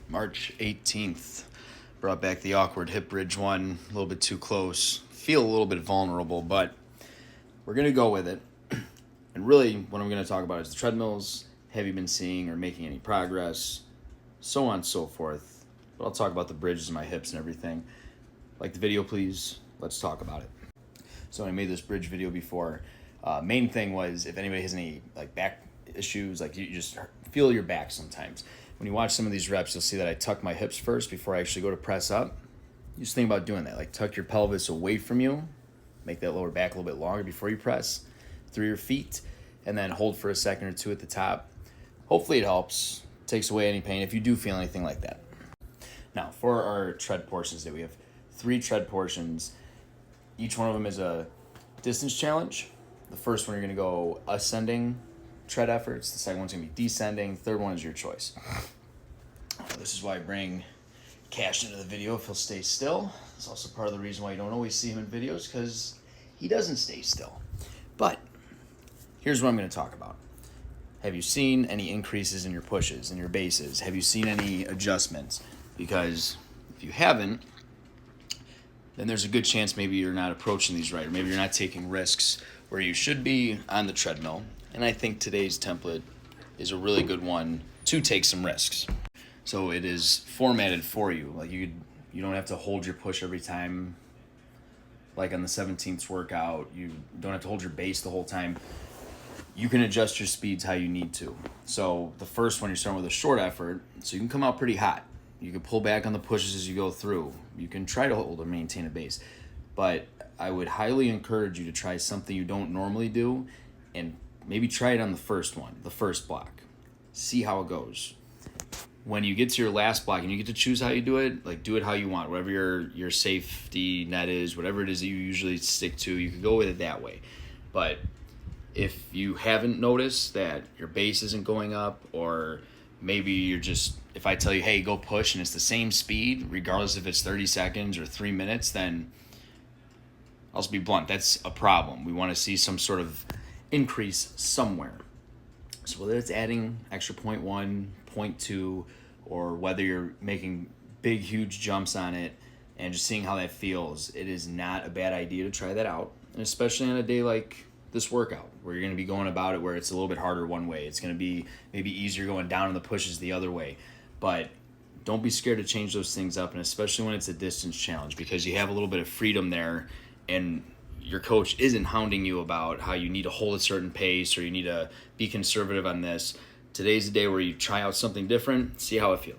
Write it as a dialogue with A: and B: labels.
A: March 18th. Brought back the awkward hip bridge one, a little bit too close. Feel a little bit vulnerable, but we're going to go with it. And really, what I'm going to talk about is the treadmills. Have you been seeing or making any progress? So on and so forth. But I'll talk about the bridges and my hips and everything. Like the video, please. Let's talk about it. So I made this bridge video before. Main thing was if anybody has any back issues, you just feel your back sometimes. When you watch some of these reps, you'll see that I tuck my hips first before I actually go to press up. You just think about doing that. Tuck your pelvis away from you. Make that lower back a little bit longer before you press through your feet. And then hold for a second or two at the top. Hopefully it helps. Takes away any pain if you do feel anything like that. Now, for our tread portions today, we have 3 tread portions. Each one of them is a distance challenge. The first one, you're going to go ascending tread efforts. The second one's going to be descending. Third one is your choice. This is why I bring Cash into the video if he'll stay still. It's also part of the reason why you don't always see him in videos, because he doesn't stay still. But here's what I'm going to talk about. Have you seen any increases in your pushes and your bases? Have you seen any adjustments? Because if you haven't, then there's a good chance maybe you're not approaching these right, or maybe you're not taking risks where you should be on the treadmill. And I think today's template is a really good one to take some risks. So it is formatted for you. You don't have to hold your push every time. Like on the 17th workout, you don't have to hold your base the whole time. You can adjust your speeds how you need to. So the first one, you're starting with a short effort, so you can come out pretty hot. You can pull back on the pushes as you go through. You can try to hold or maintain a base. But I would highly encourage you to try something you don't normally do, and maybe try it on the first one, the first block. See how it goes. When you get to your last block and you get to choose how you do it, do it how you want. Whatever your safety net is, whatever it is that you usually stick to, you can go with it that way. But if you haven't noticed that your base isn't going up, or maybe you're just, if I tell you, hey, go push, and it's the same speed, regardless if it's 30 seconds or 3 minutes, then I'll just be blunt, that's a problem. We want to see some sort of increase somewhere. So whether it's adding extra 0.1, 0.2, or whether you're making big, huge jumps on it and just seeing how that feels, it is not a bad idea to try that out. And especially on a day like this workout, where you're going to be going about it where it's a little bit harder one way. It's going to be maybe easier going down on the pushes the other way. But don't be scared to change those things up, and especially when it's a distance challenge, because you have a little bit of freedom there, and your coach isn't hounding you about how you need to hold a certain pace or you need to be conservative on this. Today's the day where you try out something different, see how it feels.